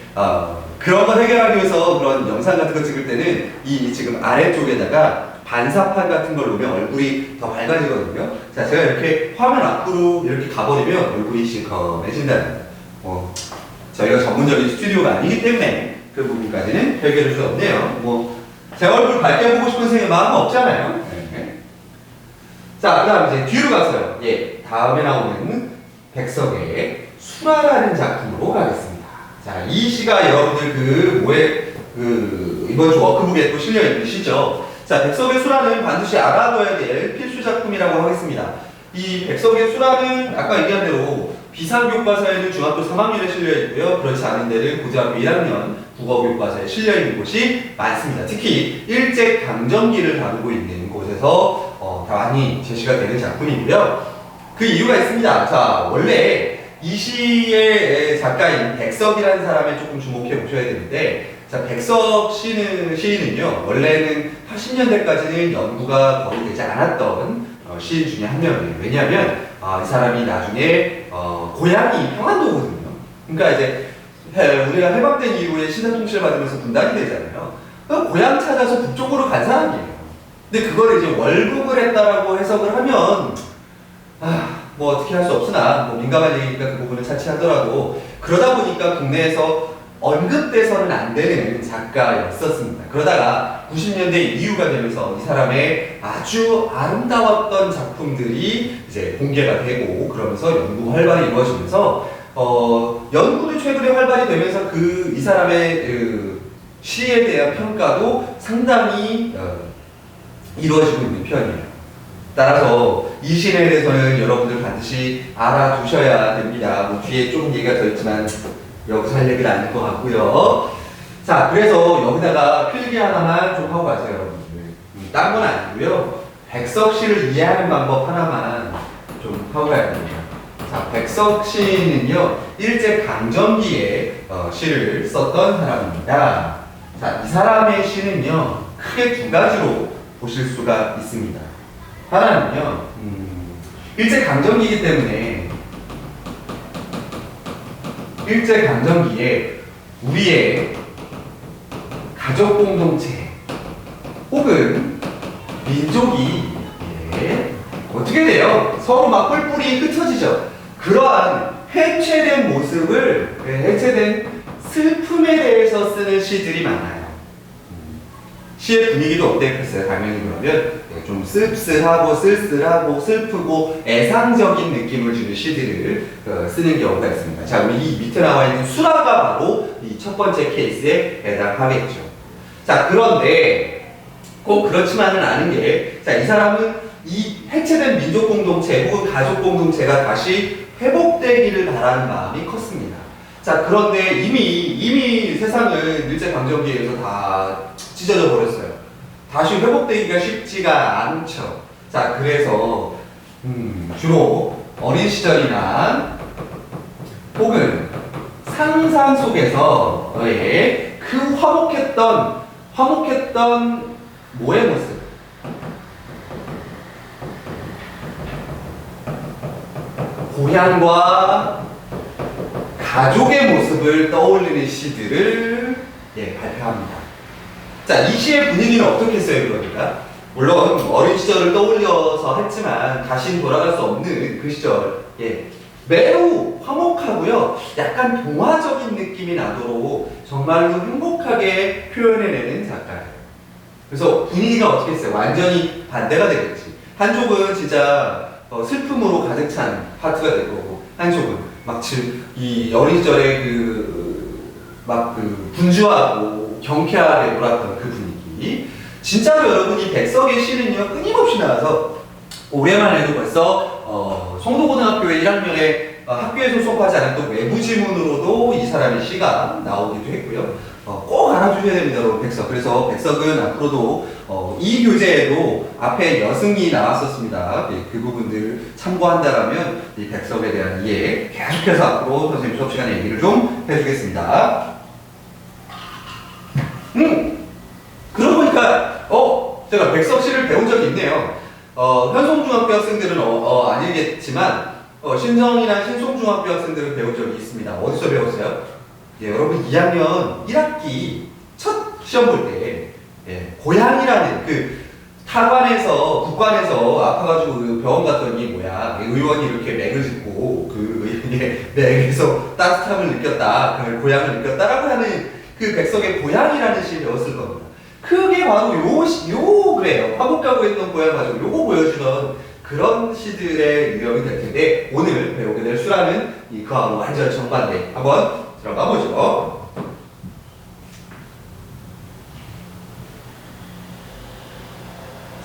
그런 거 해결하기 위해서 그런 영상 같은 거 찍을 때는 이 지금 아래쪽에다가 반사판 같은 걸 놓으면 얼굴이 더 밝아지거든요. 자, 제가 이렇게 화면 앞으로 이렇게 가버리면 얼굴이 시커매진다는 저희가 전문적인 스튜디오가 아니기 때문에 그 부분까지는 해결할 수 없네요. 제 얼굴 밝게 보고 싶은 생각 마음은 없잖아요. 네. 자, 그 다음 이제 뒤로 가서요. 다음에 나오는 백석의 수라라는 작품으로 가겠습니다. 자, 이 시가 여러분들 이번 주 워크북에 또 실려 있는 시죠. 자, 백석의 수라는 반드시 알아둬야 될 필수 작품이라고 하겠습니다. 이 백석의 수라는 아까 얘기한 대로 비상교과서에는 중학교 3학년에 실려 있고요. 그렇지 않은 데는 고등학교 1학년 국어교과서에 실려 있는 곳이 많습니다. 특히 일제강점기를 다루고 있는 곳에서 많이 제시가 되는 작품이고요. 그 이유가 있습니다. 자, 원래 이 시의 작가인 백석이라는 사람에 조금 주목해 보셔야 되는데, 자, 백석 시인은요, 원래는 80년대까지는 연구가 거의 되지 않았던 시인 중에 한 명이에요. 왜냐하면 이 사람이 나중에 고향이 평안도거든요. 그러니까 이제 우리가 해방된 이후에 신사통치를 받으면서 분단이 되잖아요. 그러니까 고향 찾아서 북쪽으로 간 사람이에요. 근데 그걸 이제 월북을 했다라고 해석을 하면 뭐 어떻게 할 수 없으나 민감한 얘기니까 그 부분을 차치하더라도 그러다 보니까 국내에서 언급돼서는 안 되는 작가였었습니다. 그러다가 90년대 이후가 되면서 이 사람의 아주 아름다웠던 작품들이 이제 공개가 되고 그러면서 연구가 활발히 이루어지면서 연구도 최근에 활발히 되면서 이 사람의 시에 대한 평가도 상당히 이루어지고 있는 편이에요. 따라서 이 시에 대해서는 여러분들 반드시 알아두셔야 됩니다. 뒤에 조금 얘기가 더 있지만 여기서 할 얘기는 아닐 것 같고요. 자, 그래서 여기다가 필기 하나만 좀 하고 가세요, 여러분들. 딴 건 아니고요. 백석 시를 이해하는 방법 하나만 좀 하고 가야 됩니다. 자, 백석 시는요, 일제강점기에 시를 썼던 사람입니다. 자, 이 사람의 시는요, 크게 두 가지로 보실 수가 있습니다. 하나는요, 일제강점기이기 때문에 일제강점기에 우리의 가족 공동체 혹은 민족이 어떻게 돼요? 서로 막 뿔뿔이 흩어지죠. 그러한 해체된 모습을, 해체된 슬픔에 대해서 쓰는 시들이 많아요. 시의 분위기도 어땠겠어요? 당연히 그러면 좀 씁쓸하고 쓸쓸하고 슬프고 애상적인 느낌을 주는 시들을 쓰는 경우가 있습니다. 자, 우리 이 밑에 나와 있는 수라가 바로 이 첫 번째 케이스에 해당하겠죠. 자, 그런데 꼭 그렇지만은 않은 게, 자, 이 사람은 이 해체된 민족 공동체 혹은 가족 공동체가 다시 회복되기를 바라는 마음이 컸습니다. 자, 그런데 이미 세상은 일제강점기에 의해서 다 찢어져 버렸어요. 다시 회복되기가 쉽지가 않죠. 자, 그래서 주로 어린 시절이나 혹은 상상 속에서의 그 화목했던 뭐의 모습, 고향과 가족의 모습을 떠올리는 시들을 발표합니다. 자, 이 시의 분위기는 어떻겠어요, 그러니까? 물론 어린 시절을 떠올려서 했지만 다시는 돌아갈 수 없는 그 시절, 매우 화목하고요, 약간 동화적인 느낌이 나도록 정말로 행복하게 표현해내는 작가예요. 그래서 분위기가 어떻겠어요? 완전히 반대가 되겠지. 한쪽은 진짜 슬픔으로 가득 찬 파트가 될 거고, 한쪽은 이 어린 시절에 분주하고 경쾌하게 놀았던 그 분위기. 진짜로 여러분, 이 백석의 시는요, 끊임없이 나와서 올해만 해도 벌써 송도고등학교의 1학년에 학교에 소속하지 않았던 외부 지문으로도 이 사람의 시가 나오기도 했고요. 꼭 알아주셔야 됩니다, 여러분, 백석. 그래서 백석은 앞으로도 이 교재에도 앞에 여승이 나왔었습니다. 그 부분들 참고한다라면 이 백석에 대한 이해 계속해서 앞으로 선생님 수업 시간에 얘기를 좀 해주겠습니다. 그러고 보니까 제가 백석시를 배운 적이 있네요. 현송중학교 학생들은 아니겠지만 신성이나 신송중학교 학생들은 배운 적이 있습니다. 어디서 배웠어요? 여러분 2학년 1학기 첫 시험 볼 때 고향이라는 타관에서 국관에서 아파가지고 병원 갔더니 의원이 이렇게 맥을 짚고 맥에서 따뜻함을 느꼈다, 고향을 느꼈다라고 하는 그 백석의 고향이라는 시를 배웠을 겁니다. 그게 바로 그래요. 화목하고 있는 고향 가지고 요거 보여주던 그런 시들의 유형이 될 텐데, 오늘 배우게 될 수라는 그하고 완전 정반대. 한번 들어가 보죠.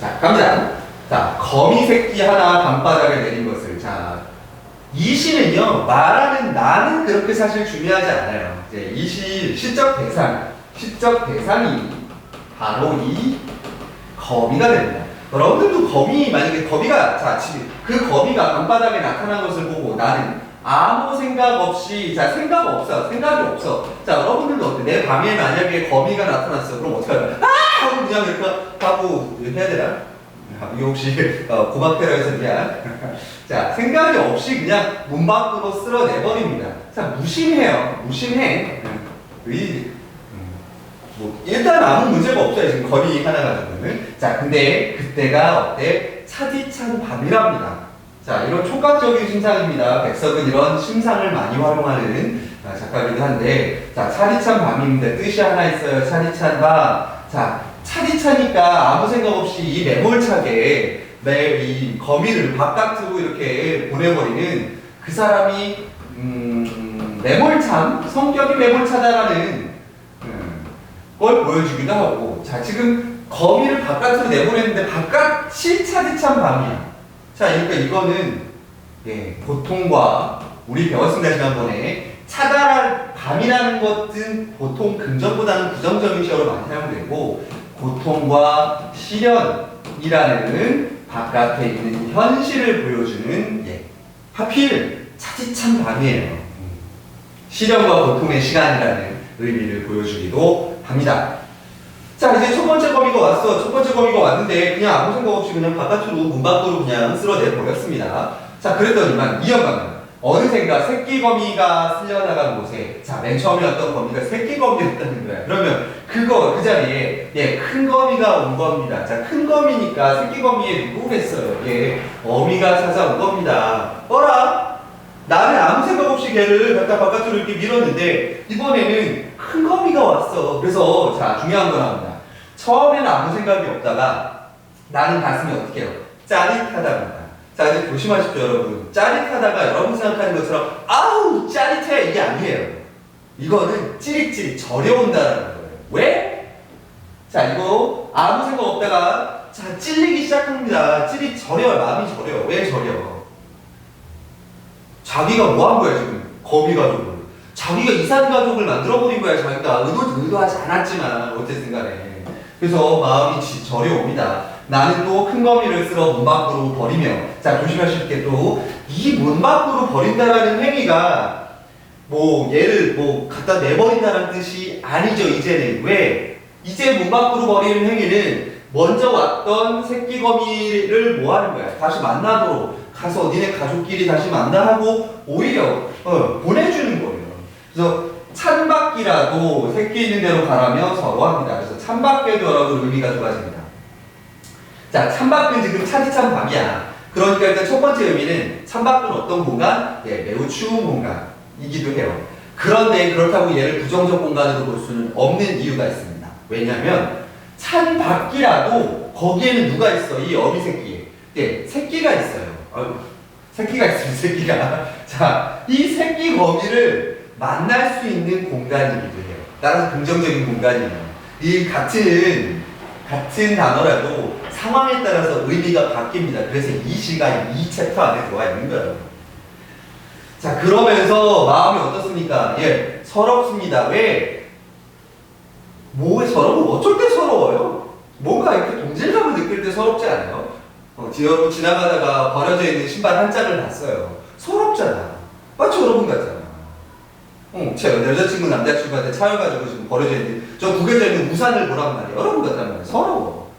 자, 갑니다. 자, 거미 새끼 하나 밤바닥에 내린 것을. 자, 이 시는요, 말하는 나는 그렇게 사실 중요하지 않아요. 이 시적 대상이 바로 이 거미가 됩니다. 여러분들도 만약에 거미가, 그 거미가 밤바닥에 나타난 것을 보고 나는 아무 생각이 없어. 자, 여러분들도 어때? 내 밤에 만약에 거미가 나타났어. 그럼 어떡할까요? 하고 그냥 이렇게 하고 해야 되나? 이거 혹시 고막테러에서 미안. 자, 생각이 없이 그냥 문 밖으로 쓸어내버립니다. 자, 무심해. 일단 아무 문제가 없어요, 지금 거미 하나 가지고는. 자, 근데 그때가 어때? 차디찬 밤이랍니다. 자, 이런 촉각적인 심상입니다. 백석은 이런 심상을 많이 활용하는 작가이기도 한데, 자, 차디찬 밤인데 뜻이 하나 있어요. 차디찬 밤. 자, 차디차니까 아무 생각 없이 이 매몰차게 이 거미를 바깥으로 이렇게 보내버리는 그 사람이 성격이 매몰차다라는 걸 보여주기도 하고, 자, 지금 거미를 바깥으로 내보냈는데 바깥이 차디찬 밤이야. 자, 그러니까 이거는 보통과 우리 배웠습니다, 지난번에. 차단할 밤이라는 것은 보통 긍정보다는 부정적인 시어로 많이 사용되고, 고통과 시련이라는 바깥에 있는 현실을 보여주는 하필 차디찬 밤이에요. 시련과 고통의 시간이라는 의미를 보여주기도 합니다. 자, 이제 첫 번째 거미가 왔어. 첫 번째 거미가 왔는데 그냥 아무 생각 없이 그냥 바깥으로, 문 밖으로 그냥 쓸어내 버렸습니다. 자, 그랬더니만 이어가면 어느샌가 새끼 거미가 쓸려나간 곳에, 자, 맨 처음에 어떤 거미가 새끼 거미였다는 거야. 그러면 그 자리에 큰 거미가 온 겁니다. 자, 큰 거미니까 새끼 거미에 누구겠어요? 어미가 찾아온 겁니다. 어라? 나는 아무 생각 없이 걔를 갖다 바깥으로 이렇게 밀었는데 이번에는 큰 거미가 왔어. 그래서 자, 중요한 거 나옵니다. 처음에는 아무 생각이 없다가 나는 가슴이 어떻게 해요? 짜릿하답니다. 자, 이제 조심하십시오, 여러분. 짜릿하다가 여러분 생각하는 것처럼 아우 짜릿해 이게 아니에요. 이거는 찌릿찌릿 저려온다는 거예요. 왜? 자, 이거 아무 생각 없다가 자 찔리기 시작합니다. 찌릿 저려요. 마음이 저려요. 왜 저려? 자기가 뭐 한 거야 지금? 거미 가족을. 자기가 이산 가족을 만들어버린 거야. 자기가 의도하지 않았지만 어쨌든 간에. 그래서 마음이 저려옵니다. 나는 또 큰 거미를 쓸어 문 밖으로 버리며, 자 조심하실 게 또 이 문 밖으로 버린다라는 행위가 뭐 얘를 뭐 갖다 내버린다는 뜻이 아니죠. 이제는. 왜? 이제 문 밖으로 버리는 행위는 먼저 왔던 새끼 거미를 뭐 하는 거야? 다시 만나도록 가서 니네 가족끼리 다시 만나 하고 오히려 보내주는 거예요. 그래서 찬밖이라도 새끼 있는 대로 가라며 서로 합니다. 그래서 찬밖에도 여러분 의미가 좋아집니다. 자, 찬밖은 지금 차디찬 밤이야. 그러니까 일단 첫 번째 의미는 찬밖은 어떤 공간? 예, 매우 추운 공간이기도 해요. 그런데 그렇다고 얘를 부정적 공간으로 볼 수는 없는 이유가 있습니다. 왜냐하면 찬밖이라도 거기에는 누가 있어? 이 어미 새끼. 예, 새끼가 있어요. 새끼가 있어요, 새끼가. 자, 이 새끼 거미를 만날 수 있는 공간이기도 해요. 따라서 긍정적인 공간이에요. 이 같은 단어라도 상황에 따라서 의미가 바뀝니다. 그래서 이 시가 이 챕터 안에 들어와 있는 거예요. 자, 그러면서 마음이 어떻습니까? 예, 서럽습니다. 왜? 뭐에 서러워? 어쩔 때 서러워요? 뭔가 이렇게 동질감을 느낄 때 서럽지 않아요? 여러분 지나가다가 버려져 있는 신발 한 짝을 봤어요. 서럽잖아. 마치 여러분 같잖아. 제 여자친구 남자친구한테 차여가지고 지금 버려져 있는 저 구겨져 있는 우산을 보란 말이에요. 여러분 같단 말이에요. 서러워.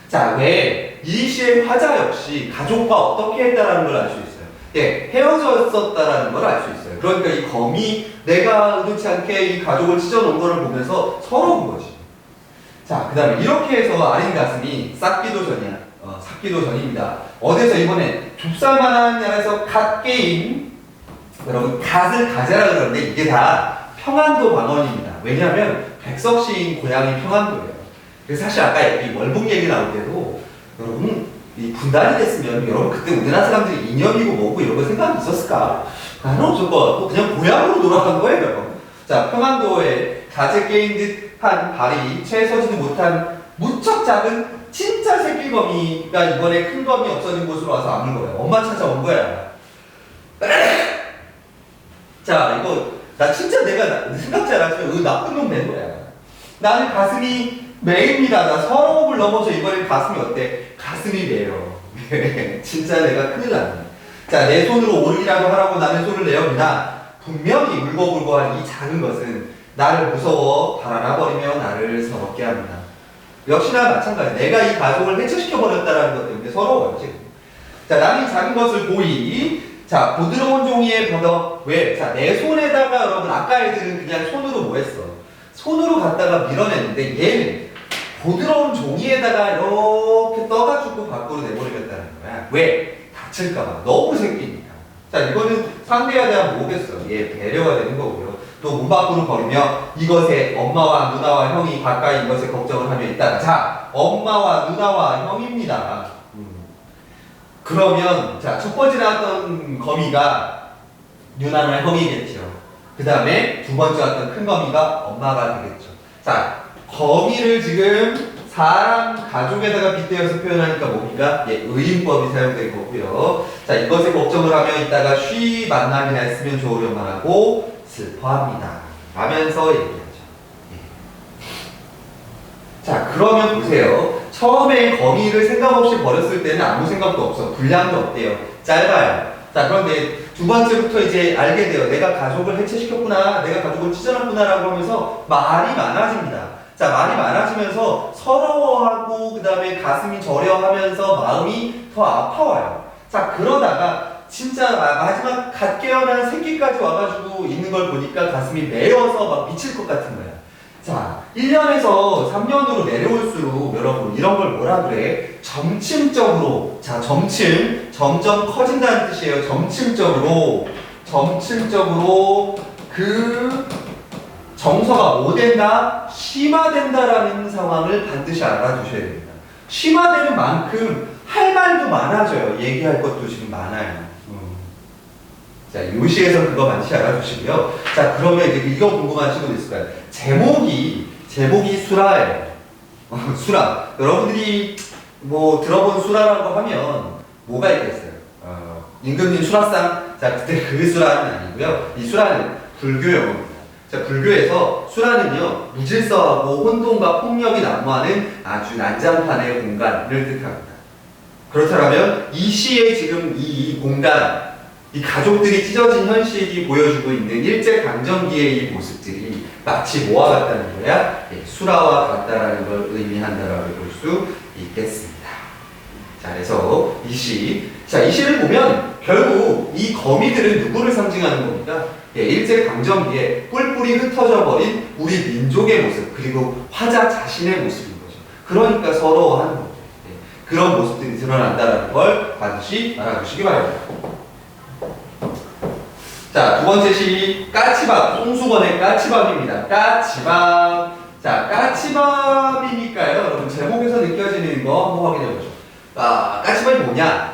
자, 왜? 이 시의 화자 역시 가족과 어떻게 했다라는 걸 알 수 있어요. 예, 헤어졌었다라는 걸 알 수 있어요. 그러니까 이 검이 내가 의도치 않게 이 가족을 찢어놓은 거를 보면서 서러운 거지. 자, 그 다음에 이렇게 해서 아린 가슴이 싹기도 전이야. 삭기도 전입니다. 어디서 이번에 좁쌀만한 나라에서 갓 게임, 여러분 갓을 가져라 그러는데 이게 다 평안도 방언입니다. 왜냐하면 백석 시인 고향이 평안도예요. 그래서 사실 아까 이 월북 얘기 나올 때도 여러분 이 분단이 됐으면 여러분 그때 우리나라 사람들이 이념이고 뭐고 이런 거 생각이 있었을까? 나는 없을 것 같고 그냥 고향으로 돌아간 거예요. 자, 평안도에 가재 깨인 듯한 발이 채 서지도 못한 무척 작은 진짜 새끼 거미가 이번에 큰 거미 없어진 곳으로 와서 아는 거예요. 엄마 찾아온 거야. 자, 이거 나 진짜 내가 생각지 않았지만 나쁜 놈 된 거야. 나는 가슴이 매입니다. 나 서러움을 넘어서 이번엔 가슴이 어때? 가슴이 매요. 진짜 내가 큰일 났네. 자, 내 손으로 오르기라도 하라고 나는 손을 내어보나 분명히 울고불고한 이 작은 것은 나를 무서워 달아나버리며 나를 서럽게 합니다. 역시나 마찬가지. 내가 이 가족을 해체시켜버렸다는 것 때문에 서러워요, 지금. 자, 나는 이 작은 것을 보이. 자, 부드러운 종이에 걷어. 왜? 자, 내 손에다가 여러분, 아까 애들은 그냥 손으로 뭐 했어? 손으로 갖다가 밀어냈는데 얘는 부드러운 종이에다가 이렇게 떠가지고 밖으로 내버리겠다는 거야. 왜? 다칠까봐. 너무 새끼니까. 자, 이거는 상대에 대한 뭐겠어? 얘 배려가 되는 거고요. 또 문 밖으로 버리며 이것에 엄마와 누나와 형이 가까이 이것에 걱정을 하며 있다가 자, 엄마와 누나와 형입니다. 그러면 자, 첫 번째 나왔던 거미가 누나나 형이겠죠. 그 다음에 두 번째 왔던 큰 거미가 엄마가 되겠죠. 자, 거미를 지금 사람 가족에다가 빗대어서 표현하니까 뭡니까? 예, 의인법이 사용된 거고요. 자, 이것에 걱정을 하며 있다가 쉬 만남이나 했으면 좋으련만 하고 슬퍼합니다. 라면서 얘기하죠. 예. 자, 그러면 보세요. 처음에 거미를 생각 없이 버렸을 때는 아무 생각도 없어. 분량도 없대요. 짧아요. 자, 그런데 두 번째부터 이제 알게 돼요. 내가 가족을 해체시켰구나. 내가 가족을 찢어놨구나. 라고 하면서 말이 많아집니다. 자, 말이 많아지면서 서러워하고 그 다음에 가슴이 저려하면서 마음이 더 아파와요. 자, 그러다가 진짜 마지막 갓 깨어난 새끼까지 와가지고 있는 걸 보니까 가슴이 메어서 막 미칠 것 같은 거야. 자, 1년에서 3년으로 내려올수록 여러분 이런 걸 뭐라 그래? 점층적으로. 자, 점층. 점점 커진다는 뜻이에요. 점층적으로 점층적으로 그 정서가 뭐 된다? 심화된다라는 상황을 반드시 알아두셔야 됩니다. 심화되는 만큼 할 말도 많아져요. 얘기할 것도 지금 많아요. 자, 요시에서 그거 반드시 알아두시고요. 자, 그러면 이제 이거 궁금한 친구도 있을 거예요. 제목이 수라예요. 수라. 여러분들이 뭐 들어본 수라라고 하면 뭐가 있겠어요? 임금님 수라상. 자, 그때 그 수라는 아니고요. 이 수라는 불교 용어입니다. 자, 불교에서 수라는요, 무질서하고 혼돈과 폭력이 난무하는 아주 난장판의 공간을 뜻합니다. 그렇다면 이 시의 지금 이 공간, 이 가족들이 찢어진 현실이 보여주고 있는 일제강점기의 이 모습들이 마치 뭐와 같다는 거야? 예, 수라와 같다라는 걸 의미한다라고 볼 수 있겠습니다. 자, 그래서 이 시를 보면 결국 이 거미들은 누구를 상징하는 겁니까? 예, 일제강점기에 뿔뿔이 흩어져 버린 우리 민족의 모습, 그리고 화자 자신의 모습인 거죠. 그러니까 서러워하는 거죠. 예, 그런 모습들이 드러난다는 걸 반드시 알아두시기 바랍니다. 자, 두 번째 시, 까치밥. 송수건의 까치밥입니다. 까치밥. 자, 까치밥이니까요. 여러분, 제목에서 느껴지는 거 한번 확인해 보죠. 까치밥이 뭐냐?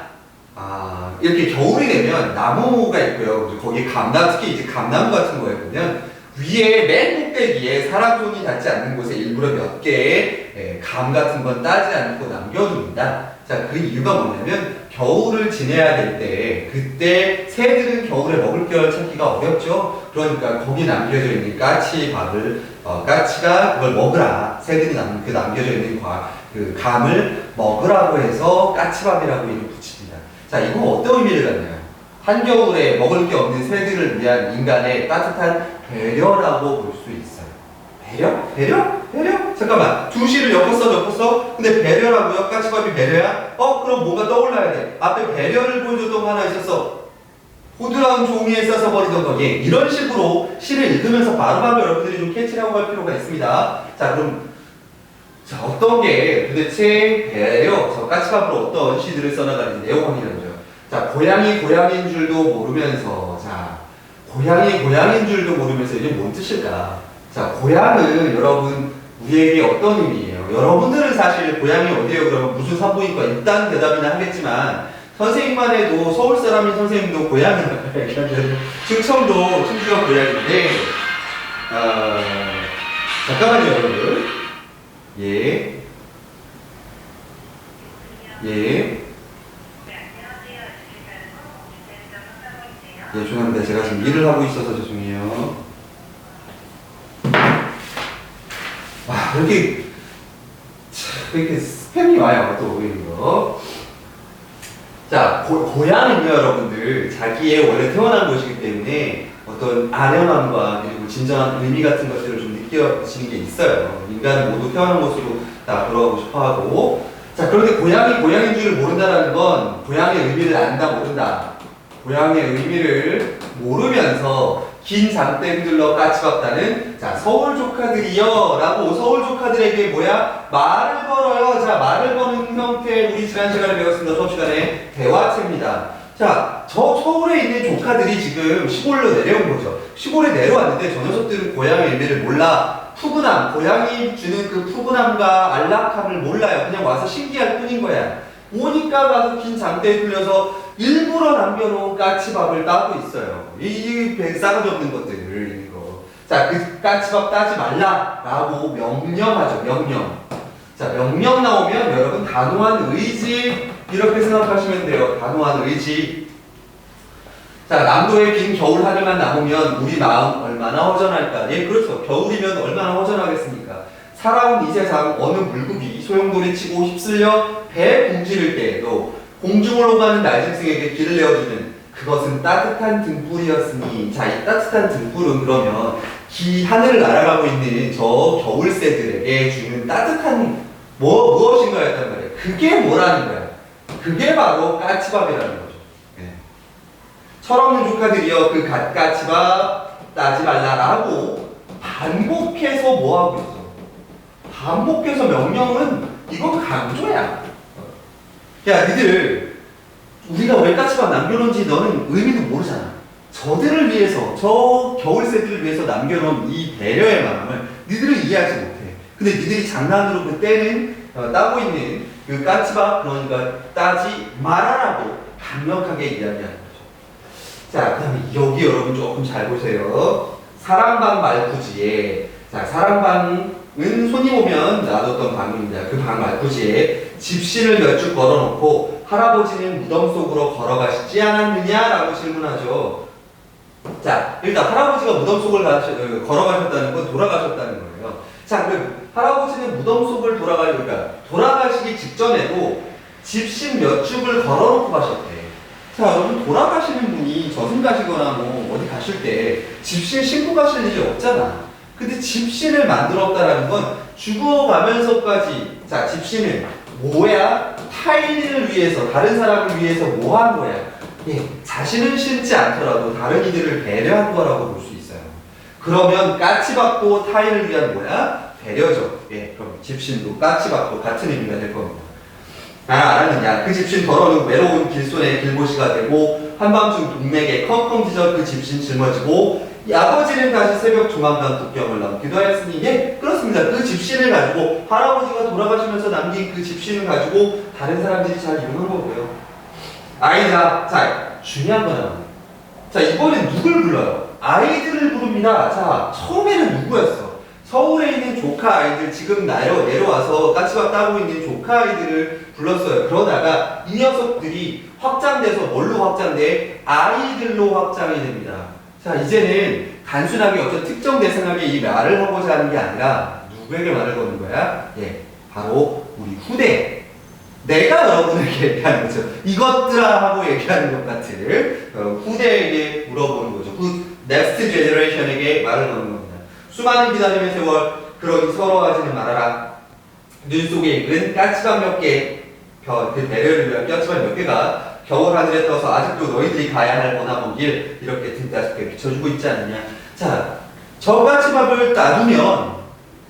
이렇게 겨울이 되면 나무가 있고요. 거기에 특히 이제 감나무 같은 거에 보면 위에 맨 꼭대기에 사람 손이 닿지 않는 곳에 일부러 몇 개의 감 같은 건 따지 않고 남겨둡니다. 자, 그 이유가 뭐냐면 겨울을 지내야 될 때, 그때 새들은 겨울에 먹을 걸 찾기가 어렵죠. 그러니까 거기 남겨져 있는 까치밥을, 까치가 그걸 먹으라. 새들이 남겨져 있는 그 감을 먹으라고 해서 까치밥이라고 이름 붙입니다. 자, 이거 어떤 의미를 갖나요? 한겨울에 먹을 게 없는 새들을 위한 인간의 따뜻한 배려라고 볼 수 있어요. 배려? 잠깐만. 두 시를 엮었어? 근데 배려라고요? 까치밥이 배려야? 그럼 뭔가 떠올라야 돼. 앞에 배려를 보여줬던 거 하나 있었어. 호두라운 종이에 싸서 버리던 거. 예, 이런 식으로 시를 읽으면서 바로바로 여러분들이 좀 캐치를 하고 갈 필요가 있습니다. 자, 그럼 어떤 게 도대체 배려, 저 까치밥으로 어떤 시들을 써나가는지 내용 확인해보죠. 자, 고양이인 줄도 모르면서, 고양이인 줄도 모르면서 이게 뭔 뜻일까? 자, 고향은 여러분, 우리에게 어떤 의미예요? 여러분들은 사실 고향이 어디예요? 그러면 무슨 산부인과 일단 대답이나 하겠지만, 선생님만 해도 서울 사람인 선생님도 고향이라고 얘기하면, 충주가 고향인데, 잠깐만요, 여러분. 예, 죄송합니다. 제가 지금 일을 하고 있어서 죄송해요. 이렇게 스팸이 와요, 또, 이거. 자, 고향은요, 여러분들, 자기의 원래 태어난 곳이기 때문에 어떤 아련함과 그리고 진정한 의미 같은 것들을 좀 느껴지는 게 있어요. 인간은 모두 태어난 곳으로 다 돌아가고 싶어 하고. 자, 그런데 고향인 줄을 모른다는 건 고향의 의미를 안다, 모른다. 고향의 의미를 모르면서 긴 장대 흔들러 까치밥 따는, 자, 서울 조카들이요 라고 서울 조카들에게 말을 걸어요. 자, 말을 거는 형태, 우리 지난 시간에 배웠습니다. 수업 시간에 대화체입니다. 자, 저 서울에 있는 조카들이 지금 시골로 내려온 거죠. 시골에 내려왔는데 저 녀석들은 고향의 의미를 몰라. 푸근함, 고향이 주는 그 푸근함과 안락함을 몰라요. 그냥 와서 신기할 뿐인 거야. 오니까 가서 긴 장대에 끌려서 일부러 남겨놓은 까치밥을 따고 있어요. 이 싸가지 없는 것들을, 이거. 자, 그 까치밥 따지 말라라고 명령하죠. 자, 명령 나오면 여러분 단호한 의지, 이렇게 생각하시면 돼요. 단호한 의지. 자, 남도의 빈 겨울 하늘만 남으면 우리 마음 얼마나 허전할까? 예, 그렇죠. 겨울이면 얼마나 허전하겠습니까? 살아온 이 세상 어느 물고기 소용돌이 치고 휩쓸려 배 굶주릴 때에도 공중을 오가는 날짐승에게 길을 내어주는 그것은 따뜻한 등불이었으니. 자, 이 따뜻한 등불은 그러면 하늘을 날아가고 있는 저 겨울새들에게 주는 따뜻한 무엇인가였단 말이에요. 그게 뭐라는 거야? 그게 바로 까치밥이라는 거죠. 네. 철없는 조카들이여 그 까치밥 따지 말라라고 반복해서 뭐하고 있어? 반복해서 명령은 이건 강조야. 야, 니들 우리가 왜 까치밥 남겨놓은지 너는 의미도 모르잖아. 저들을 위해서, 저 겨울 새들을 위해서 남겨놓은 이 배려의 마음을 니들은 이해하지 못해. 근데 니들이 장난으로 그때는 따고 있는 그 까치밥, 그러니까 따지 말아라고 강력하게 이야기하는 거죠. 자, 그 다음에 여기 여러분 조금 잘 보세요. 사랑방 말구지에, 자, 사랑방은 손님 오면 놔뒀던 방입니다. 그 방 말구지에 집신을 몇 줄 걸어놓고 할아버지는 무덤 속으로 걸어가시지 않았느냐라고 질문하죠. 자, 일단 할아버지가 무덤 속을 걸어가셨다는 건 돌아가셨다는 거예요. 자, 그 할아버지는 무덤 속을 그러니까 돌아가시기 직전에도 집신 몇 죽을 걸어놓고 가셨대. 자, 여러분 돌아가시는 분이 저승 가시거나 뭐 어디 가실 때 집신 신고 가실 일이 없잖아. 근데 집신을 만들었다라는 건 죽어가면서까지, 자, 집신은 뭐야? 타인을 위해서, 다른 사람을 위해서 뭐 한 거야? 예, 자신은 신지 않더라도 다른 이들을 배려한 거라고 볼 수 있어요. 그러면 까치밥도 타인을 위한 뭐야? 배려죠. 예, 그럼 집신도 까치밥도 같은 의미가 될 겁니다. 알았느냐? 그 집신 더러운 외로운 길손에 길보시가 되고 한밤중 동맥에 컹컹 짖어 그 집신 짊어지고 이 아버지는 다시 새벽 조만간 국경을 넘기도 하였으니, 예, 그렇습니다. 그 집신을 가지고 할아버지가 돌아가시면서 남긴 그 집신을 가지고 다른 사람들이 잘 이용한 거고요. 아이다. 자, 중요한 거는, 자, 이번엔 누굴 불러요? 아이들을 부릅니다. 자, 처음에는 누구였어? 서울에 있는 조카 아이들, 지금 내려와서 까치밥 따고 있는 조카 아이들을 불렀어요. 그러다가 이 녀석들이 확장돼서 뭘로 확장돼? 아이들로 확장이 됩니다. 자, 이제는 단순하게 어떤 특정 대상에게 이 말을 하고자 하는 게 아니라 누구에게 말을 거는 거야? 예, 바로 우리 후대. 내가 여러분에게 얘기하는 거죠. 이것들아 하고 얘기하는 것 같은 후대에게 물어보는 거죠. 그 넥스트 제너레이션에게 말을 거는 겁니다. 수많은 기다림의 세월, 그러니 서러워하지는 말아라. 눈 속에 익은 까치밥 몇 개, 그 배려를 위한 까치밥 몇 개가 겨울 하늘에 떠서 아직도 너희들이 가야 할 머나먼 길 이렇게 등따숩게 비춰주고 있지 않느냐. 자, 저 까치밥을 따두면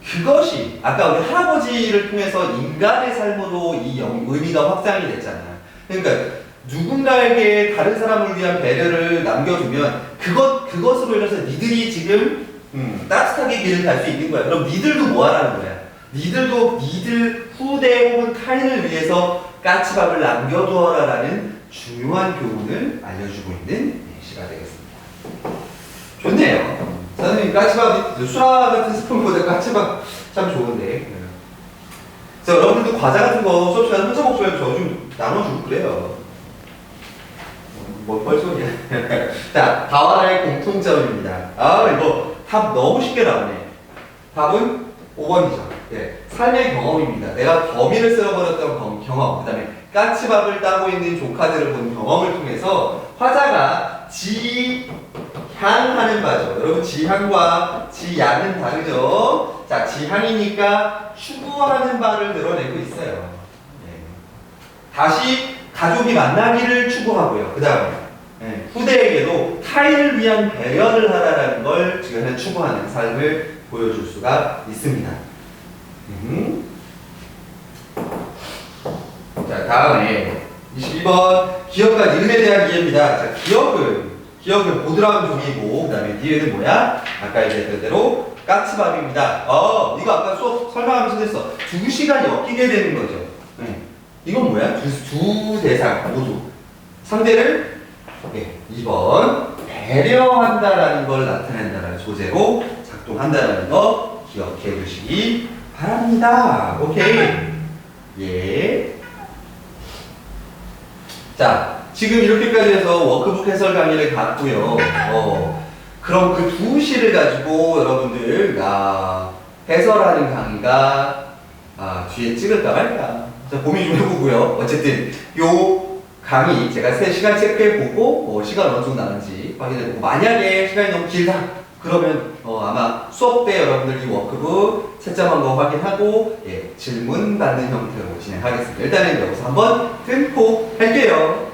그것이 아까 우리 할아버지를 통해서 인간의 삶으로 이 의미가 확장이 됐잖아요. 그러니까 누군가에게 다른 사람을 위한 배려를 남겨주면 그것으로 인해서 니들이 지금 따뜻하게 길을 갈 수 있는 거야. 그럼 니들도 뭐 하라는 거야? 니들도 니들 후대 혹은 타인을 위해서 까치밥을 남겨두어라라는 중요한 교훈을 알려주고 있는 예시가 되겠습니다. 좋네요. 선생님 까치밥, 수라 같은 스푼보다 까치밥 참 좋은데. 그래서 여러분들도 과자 같은 거 수업 시간에 혼자 먹으면 저 좀 나눠주고 그래요. 뭐 뻘소리야. 자, 다와라의 공통점입니다. 아, 이거 답 너무 쉽게 나오네. 답은 5번이죠. 예, 삶의 경험입니다. 내가 거미를 쓸어버렸던 경험, 그 다음에 까치밥을 따고 있는 조카들을 본 경험을 통해서 화자가 지향하는 바죠. 여러분, 지향과 지향은 다르죠? 자, 지향이니까 추구하는 바를 드러내고 있어요. 예. 다시 가족이 만나기를 추구하고요. 그 다음에 후대에게도 타인을 위한 배려를 하라는 걸 지금 추구하는 삶을 보여줄 수가 있습니다. 자, 다음에 22번 기억과 니은에 대한 이해입니다. 자, 기억은 보드라운 종이고, 그 다음에 니은은 뭐야? 아까 얘기했던 대로 까치밥입니다. 이거 아까 수업 설명하면서 했어. 두 시간이 엮이게 되는 거죠. 이건 뭐야? 두 대상 모두 상대를 2번 배려한다라는 걸 나타낸다는 소재로 작동한다는 거 기억해 두시기 바랍니다. 오케이. 예. 자, 지금 이렇게까지 해서 워크북 해설 강의를 갔고요. 그럼 그 두 시를 가지고 여러분들 해설하는 강의가 뒤에 찍을까 말까. 자, 고민 좀 해보고요. 어쨌든 요 강의 제가 3시간 체크해보고 시간 어느 정도 나는지 확인해보고, 만약에 시간이 너무 길다 그러면 아마 수업 때 여러분들 이 워크북 채점한 거 확인하고 질문 받는 형태로 진행하겠습니다. 일단은 여기서 한번 끊고 할게요.